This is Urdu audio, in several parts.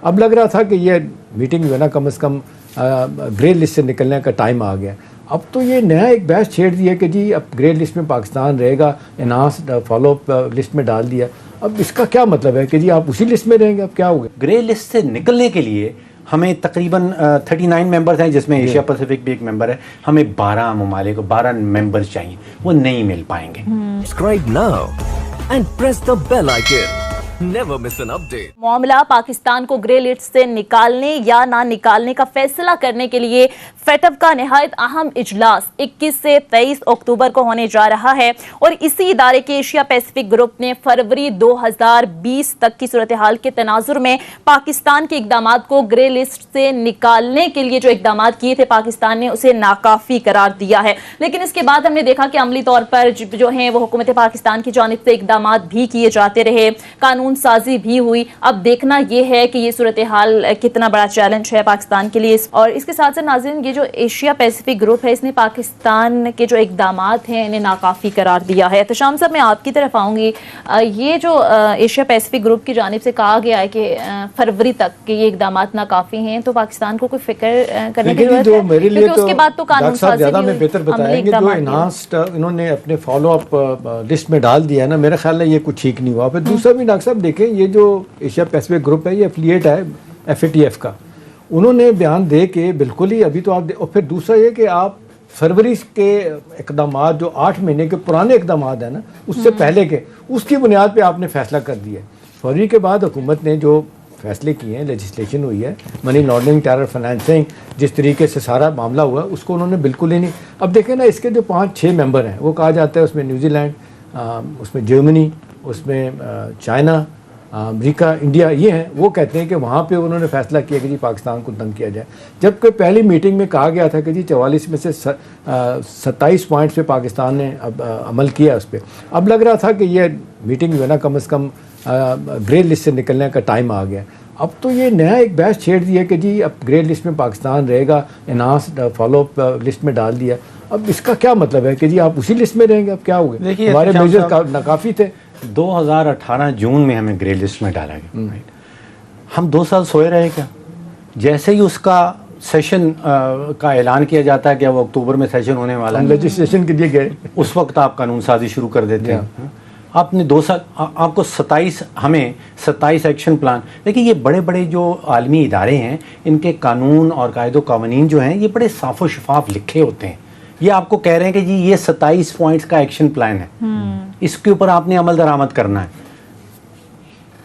اب لگ رہا تھا کہ یہ میٹنگ جو ہے نا کم از کم گرے لسٹ سے نکلنے کا ٹائم آ گیا. اب تو یہ نیا ایک بحث چھیڑ دیا کہ جی اب گرے لسٹ میں پاکستان رہے گا, انہانسڈ فالو اپ لسٹ میں ڈال دیا. اب اس کا کیا مطلب ہے کہ جی آپ اسی لسٹ میں رہیں گے؟ اب کیا ہوگا؟ گرے لسٹ سے نکلنے کے لیے ہمیں تقریباً 39 ممبرز ہیں, جس میں ایشیا پیسیفک بھی ایک ممبر ہے. ہمیں 12 ممالک 12 ممبرز چاہیے, وہ نہیں مل پائیں گے. Subscribe now and press the bell icon. Never miss an update. معاملہ پاکستان کو گرے لسٹ سے نکالنے یا نہ نکالنے کا فیصلہ کرنے کے لیے فیٹف کا نہایت اہم اجلاس 21 سے 23 اکتوبر کو ہونے جا رہا ہے, اور اسی ادارے کے ایشیا پیسیفک گروپ نے فروری 2020 تک کی صورتحال کے تناظر میں پاکستان کے اقدامات کو گرے لسٹ سے نکالنے کے لیے جو اقدامات کیے تھے پاکستان نے اسے ناکافی قرار دیا ہے. لیکن اس کے بعد ہم نے دیکھا کہ عملی طور پر جو ہیں وہ حکومت پاکستان کی جانب سے اقدامات بھی کیے جاتے رہے, قانون سازی بھی ہوئی. اب دیکھنا یہ ہے کہ یہ صورتحال کتنا بڑا چیلنج ہے پاکستان کے لیے. اور اس کے ساتھ ساتھ ناظرین, یہ جو ایشیا پیسیفک گروپ ہے اس نے پاکستان کے جو اقدامات ہیں انہیں ناکافی قرار دیا ہے. احتشام صاحب, میں آپ کی طرف آؤں گی. یہ جو ایشیا پیسیفک گروپ کی جانب سے کہا گیا ہے کہ فروری تک کے یہ اقدامات ناکافی ہیں, تو پاکستان کو کوئی فکر کرنے کی ضرورت ہے؟ کیونکہ اس کے بعد تو قانون سازی زیادہ میں بہتر بتائیں گے. جو انہانسڈ انہوں نے اپنے فالو اپ لسٹ میں ڈال دیا ہے نا, میرا خیال ہے یہ کچھ ٹھیک نہیں ہوا. پھر دوسرا بھی ڈاکٹر صاحب دیکھیں, یہ جو ایشیا پیسیفک گروپ ہے یہ ایفیلیٹ ہے FATF کا. انہوں نے بیان دے کے بالکل ہی ابھی تو آپ اور پھر دوسرا یہ کہ آپ فروری کے اقدامات جو 8 مہینے کے پرانے اقدامات ہیں نا اس سے پہلے کے, اس کی بنیاد پہ آپ نے فیصلہ کر دیا ہے. فروری کے بعد حکومت نے جو فیصلے کیے ہیں, لیجسلیشن ہوئی ہے, منی لانڈرنگ, ٹیرر فائنینسنگ, جس طریقے سے سارا معاملہ ہوا ہے اس کو انہوں نے بالکل ہی نہیں. اب دیکھیں نا, اس کے جو 5-6 ممبر ہیں وہ کہا جاتا ہے اس میں نیوزی لینڈ, اس میں جرمنی, اس میں چائنا, امریکہ, انڈیا, یہ ہیں. وہ کہتے ہیں کہ وہاں پہ انہوں نے فیصلہ کیا کہ جی پاکستان کو تنگ کیا جائے, جبکہ پہلی میٹنگ میں کہا گیا تھا کہ جی 44 میں سے 27 پوائنٹس پہ پاکستان نے اب عمل کیا اس پہ. اب لگ رہا تھا کہ یہ میٹنگ جو ہے نا کم از کم گرے لسٹ سے نکلنے کا ٹائم آ گیا. اب تو یہ نیا ایک بحث چھیڑ دیا کہ جی اب گرے لسٹ میں پاکستان رہے گا, انہانسڈ فالو اپ لسٹ میں ڈال دیا. اب اس کا کیا مطلب ہے کہ جی آپ اسی لسٹ میں رہیں گے؟ اب کیا ہوگا؟ ہمارے میجرز ناکافی تھے. 2018 جون میں ہمیں گرے لسٹ میں ڈالا گیا. ہم 2 سال سوئے رہے کیا؟ جیسے ہی اس کا سیشن کا اعلان کیا جاتا ہے کہ اب اکتوبر میں سیشن ہونے والا ہے, لیجسلیشن کے لیے گئے, اس وقت آپ قانون سازی شروع کر دیتے ہیں. آپ نے 2 سال, آپ کو 27 ایکشن پلان. دیکھیے یہ بڑے بڑے جو عالمی ادارے ہیں ان کے قانون اور قاعد و قوانین جو ہیں یہ بڑے صاف و شفاف لکھے ہوتے ہیں. یہ آپ کو کہہ رہے ہیں کہ جی یہ 27 پوائنٹس کا ایکشن پلان ہے, اس کے اوپر آپ نے عمل درآمد کرنا ہے.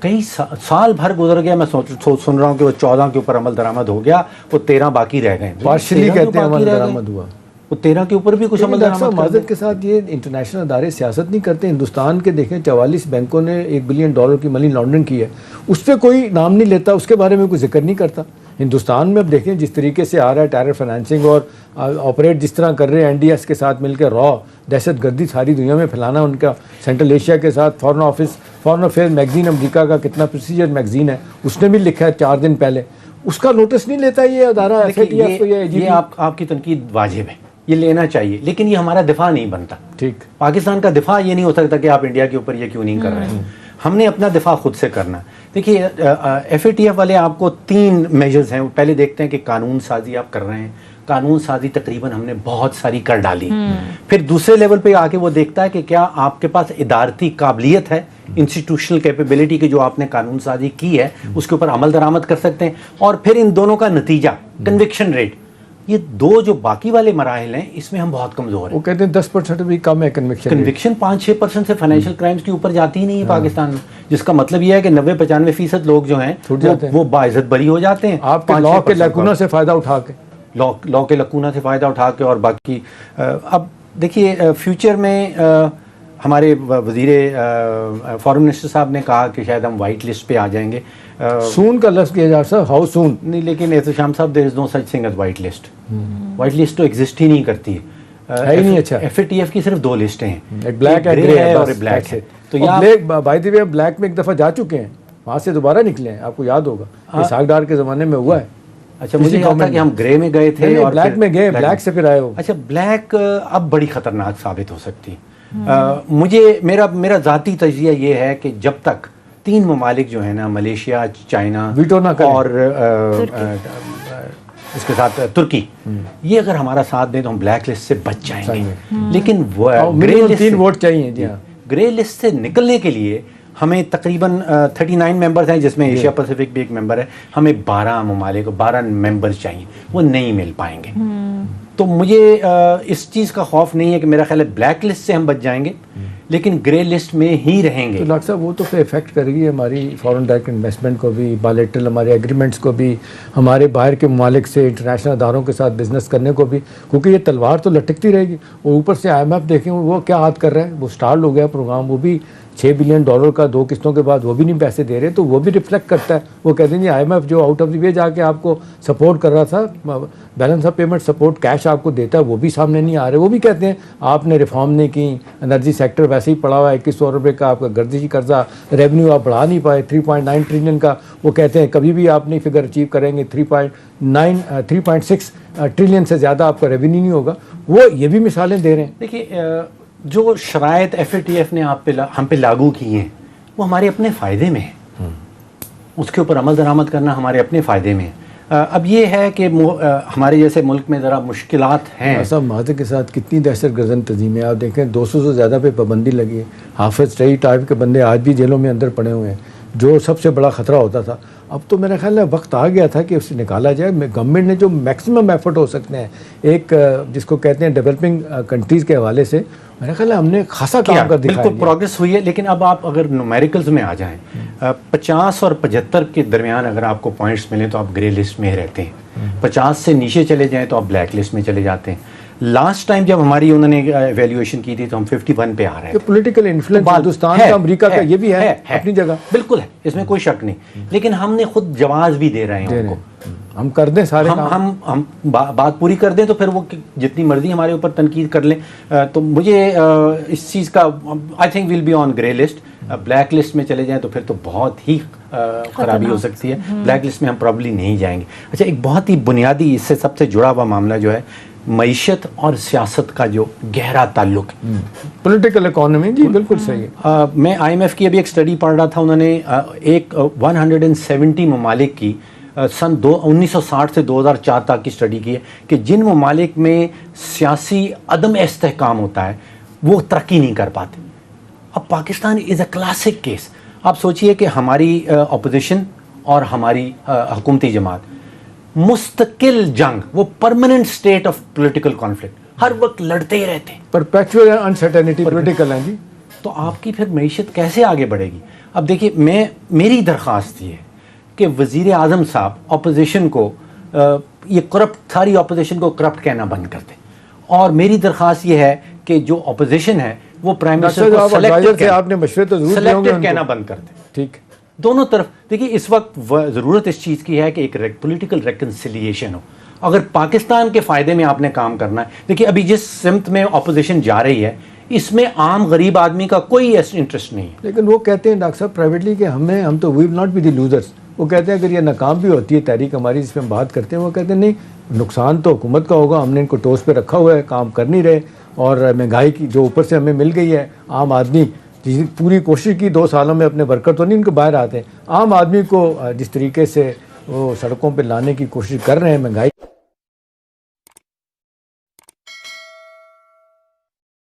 کئی سال بھر گزر گیا, میں سن رہا ہوں کہ وہ 14 کے اوپر عمل درآمد ہو گیا, وہ 13 باقی رہ گئے. پارشلی کہتے ہیں عمل درآمد ہوا, وہ 13 کے اوپر بھی کچھ عمل درآمد. معذرت کے ساتھ یہ انٹرنیشنل ادارے سیاست نہیں کرتے. ہندوستان کے دیکھیں 44 بینکوں نے $1 بلین کی منی لانڈرنگ کی ہے, اس پہ کوئی نام نہیں لیتا, اس کے بارے میں کوئی ذکر نہیں کرتا. ہندوستان میں اب دیکھیں جس طریقے سے آ رہا ہے ٹیرر فائنینسنگ اور آپریٹ جس طرح کر رہے ہیں NDS کے ساتھ مل کے, را دہشت گردی ساری دنیا میں پھیلانا ان کا, سینٹرل ایشیا کے ساتھ فارن افیئر میگزین امریکہ کا کتنا پروسیجر میگزین ہے, اس نے بھی لکھا ہے 4 دن پہلے, اس کا نوٹس نہیں لیتا یہ ادارہ. یہ آپ کی تنقید واجب ہے, یہ لینا چاہیے, لیکن یہ ہمارا دفاع نہیں بنتا. ٹھیک, پاکستان کا دفاع یہ نہیں ہو سکتا کہ آپ انڈیا کے اوپر یہ کیوں نہیں کر رہے ہیں. ہم نے اپنا دفاع خود سے کرنا ہے. دیکھیے FATF والے آپ کو 3 میجرز ہیں. پہلے دیکھتے ہیں کہ قانون سازی آپ کر رہے ہیں. قانون سازی تقریباً ہم نے بہت ساری کر ڈالی. پھر دوسرے لیول پہ آ کے وہ دیکھتا ہے کہ کیا آپ کے پاس ادارتی قابلیت ہے, انسٹیٹیوشنل کیپیبلٹی کی جو آپ نے قانون سازی کی ہے اس کے اوپر عمل درآمد کر سکتے ہیں. اور پھر ان دونوں کا نتیجہ کنوکشن ریٹ, یہ 2 جو باقی والے مراحل ہیں اس میں ہم بہت کمزور ہیں. وہ کہتے ہیں 10% بھی کم ہے کنوکشن 5-6% سے فائنینشیل کرائمز کے اوپر جاتی ہی نہیں ہے پاکستان میں, جس کا مطلب یہ ہے کہ 90-95% لوگ جو ہیں وہ باعزت بری ہو جاتے ہیں آپ کے لا کے لیکونہ سے فائدہ اٹھا کے, لا کے لکونہ سے فائدہ اٹھا کے. اور باقی اب دیکھیے فیوچر میں ہمارے وزیر فارن منسٹر صاحب نے کہا کہ شاید ہم وائٹ لسٹ پہ آ جائیں گے. سون کا لفظ کیا جا سکتا, ہاؤ سون نہیں, لیکن احتشام صاحب there is no such thing as white list. White list تو ایگزسٹ ہی نہیں کرتی ہے ہی نہیں. اچھا, FATF کی صرف 2 لسٹیں ہیں, ایک بلیک ہے اور ایک بلیک ہے. تو black by the way black میں ایک دفعہ جا چکے ہیں, وہاں سے دوبارہ نکلے ہیں, آپ کو یاد ہوگا اسحاق ڈار کے زمانے میں ہوا ہے. اچھا, مجھے یاد تھا کہ ہم گرے میں گئے تھے اور بلیک میں گئے, بلیک سے پھر آئے ہو. اچھا, بلیک اب بڑی خطرناک ثابت ہو سکتی. مجھے میرا ذاتی تجزیہ یہ ہے کہ جب تک 3 ممالک جو ہیں نا ملیشیا چائنا ویٹو نہ کریں. اور اس کے ساتھ ترکی, یہ اگر ہمارا ساتھ دیں تو ہم بلیک لسٹ سے بچ جائیں گے. لیکن منیمم 3 ووٹ چاہیے. جی ہاں, گرے لسٹ سے نکلنے کے لیے ہمیں تقریباً 39 ممبرز ہیں جس میں ایشیا پیسیفک بھی ایک ممبر ہے. ہمیں 12 ممالک 12 ممبرز چاہیے, وہ نہیں مل پائیں گے. تو مجھے اس چیز کا خوف نہیں ہے کہ میرا خیال ہے بلیک لسٹ سے ہم بچ جائیں گے لیکن گرے لسٹ میں ہی رہیں گے. تو ڈاکٹر صاحب وہ تو پھر افیکٹ کرے گی ہماری فارن ڈائریکٹ انویسٹمنٹ کو بھی, بائلیٹرل ہمارے ایگریمنٹس کو بھی, ہمارے باہر کے ممالک سے انٹرنیشنل اداروں کے ساتھ بزنس کرنے کو بھی, کیونکہ یہ تلوار تو لٹکتی رہے گی. اور اوپر سے IMF دیکھیں وہ کیا عاد کر رہا ہے, وہ اسٹارٹ ہو گیا پروگرام, وہ بھی $6 بلین کا 2 قسطوں کے بعد وہ بھی نہیں پیسے دے رہے. تو وہ بھی ریفلیکٹ کرتا ہے. وہ کہتے ہیں جی IMF جو آؤٹ آف دی وے جا کے آپ کو سپورٹ کر رہا تھا, balance of payment support cash آپ کو دیتا ہے, وہ بھی سامنے نہیں آ رہے. وہ بھی کہتے ہیں آپ نے ریفارم نہیں کی, انرجی سیکٹر ویسے ہی پڑا ہوا ہے, 2100 روپے کا آپ کا گردشی قرضہ, ریونیو آپ بڑھا نہیں پائے 3.9 ٹریلین کا. وہ کہتے ہیں کبھی بھی آپ نہیں فگر اچیو کریں گے, 3.6 ٹریلین سے زیادہ آپ کا ریونیو نہیں ہوگا. وہ یہ بھی مثالیں دے رہے ہیں. دیکھیے جو شرائط FATF نے ہم پہ لاگو کی ہیں وہ ہمارے اپنے فائدے میں ہے, اس کے اوپر عمل درآمد کرنا ہمارے اپنے فائدے میں ہے. اب یہ ہے کہ ہمارے جیسے ملک میں ذرا مشکلات ہیں. ایسا معاہدے کے ساتھ کتنی دہشت گرد تنظیمیں, آپ دیکھیں 200 سے زیادہ پہ پابندی لگی ہے. حافظ سعید ٹائپ کے بندے آج بھی جیلوں میں اندر پڑے ہوئے ہیں, جو سب سے بڑا خطرہ ہوتا تھا. اب تو میرا خیال ہے وقت آ گیا تھا کہ اسے نکالا جائے. گورنمنٹ نے جو میکسیمم ایفرٹ ہو سکتے ہیں ایک جس کو کہتے ہیں ڈیولپنگ کنٹریز کے حوالے سے, میرا خیال ہے ہم نے خاصا کام کر دکھایا. بالکل پروگریس ہوئی ہے, لیکن اب آپ اگر نومیریکلز میں آ جائیں 50 اور 75 کے درمیان اگر آپ کو پوائنٹس ملیں تو آپ گرے لسٹ میں رہتے ہیں. 50 سے نیچے چلے جائیں تو آپ بلیک لسٹ میں چلے جاتے ہیں. لاسٹ ٹائم جب ہماری انہوں نے ایویلیویشن کی تھی تو ہم 51 پہ آ رہے ہیں. پولیٹیکل انفلوئنس ہندوستان کا امریکہ کا یہ بھی ہے اپنی جگہ, بالکل ہے, اس میں کوئی شک نہیں. لیکن ہم نے خود جواز بھی دے رہے ہیں ان کو, ہم کر دیں سارے ہم بات پوری کر دیں تو پھر وہ جتنی مرضی ہمارے اوپر تنقید کر لیں. تو مجھے اس چیز کا I think will be on grey list. Black list میں چلے جائیں تو پھر تو بہت ہی خرابی ہو سکتی ہے. بلیک لسٹ میں ہم پرابلی نہیں جائیں گے. اچھا, ایک بہت ہی بنیادی اس سے سب سے جڑا ہوا معاملہ جو ہے معیشت اور سیاست کا جو گہرا تعلق ہے, پولیٹیکل اکانومی. جی بالکل صحیح ہے. میں IMF کی ابھی ایک اسٹڈی پڑھ رہا تھا, انہوں نے ایک 170 ممالک کی سن 1960 سے 2004 تک کی اسٹڈی کی ہے کہ جن ممالک میں سیاسی عدم استحکام ہوتا ہے وہ ترقی نہیں کر پاتے. اب پاکستان از اے کلاسک کیس. آپ سوچئے کہ ہماری اپوزیشن اور ہماری حکومتی جماعت مستقل جنگ, وہ permanent state of political conflict, ہر وقت لڑتے ہی رہتے ہیں, پرپیچوئل انسرٹینٹی پولیٹیکل ہیں. جی تو آپ کی پھر معیشت کیسے آگے بڑھے گی؟ اب دیکھیے میری درخواست یہ ہے کہ وزیر اعظم صاحب اپوزیشن کو یہ کرپٹ, ساری اپوزیشن کو کرپٹ کہنا بند کر دیں. اور میری درخواست یہ ہے کہ جو اپوزیشن ہے وہ پرائم منسٹر کو سلیکٹڈ کہنا بند کر دیں. ٹھیک, دونوں طرف. دیکھیے اس وقت ضرورت اس چیز کی ہے کہ ایک پولیٹیکل ریکنسیلیشن ہو. اگر پاکستان کے فائدے میں آپ نے کام کرنا ہے, دیکھیے ابھی جس سمت میں اپوزیشن جا رہی ہے اس میں عام غریب آدمی کا کوئی انٹرسٹ نہیں ہے. لیکن وہ کہتے ہیں ڈاکٹر صاحب پرائیویٹلی کہ ہم تو we will not be the losers. وہ کہتے ہیں اگر یہ ناکام بھی ہوتی ہے تحریک ہماری جس میں ہم بات کرتے ہیں, وہ کہتے ہیں نہیں نقصان تو حکومت کا ہوگا, ہم نے ان کو ٹوس پہ رکھا ہوا ہے, کام کر نہیں رہے, اور مہنگائی کی جو اوپر سے ہمیں مل گئی ہے, عام آدمی پوری کوشش کی 2 سالوں میں, اپنے ورکر تو نہیں ان کو باہر آتے ہیں, عام آدمی کو جس طریقے سے وہ سڑکوں پہ لانے کی کوشش کر رہے ہیں مہنگائی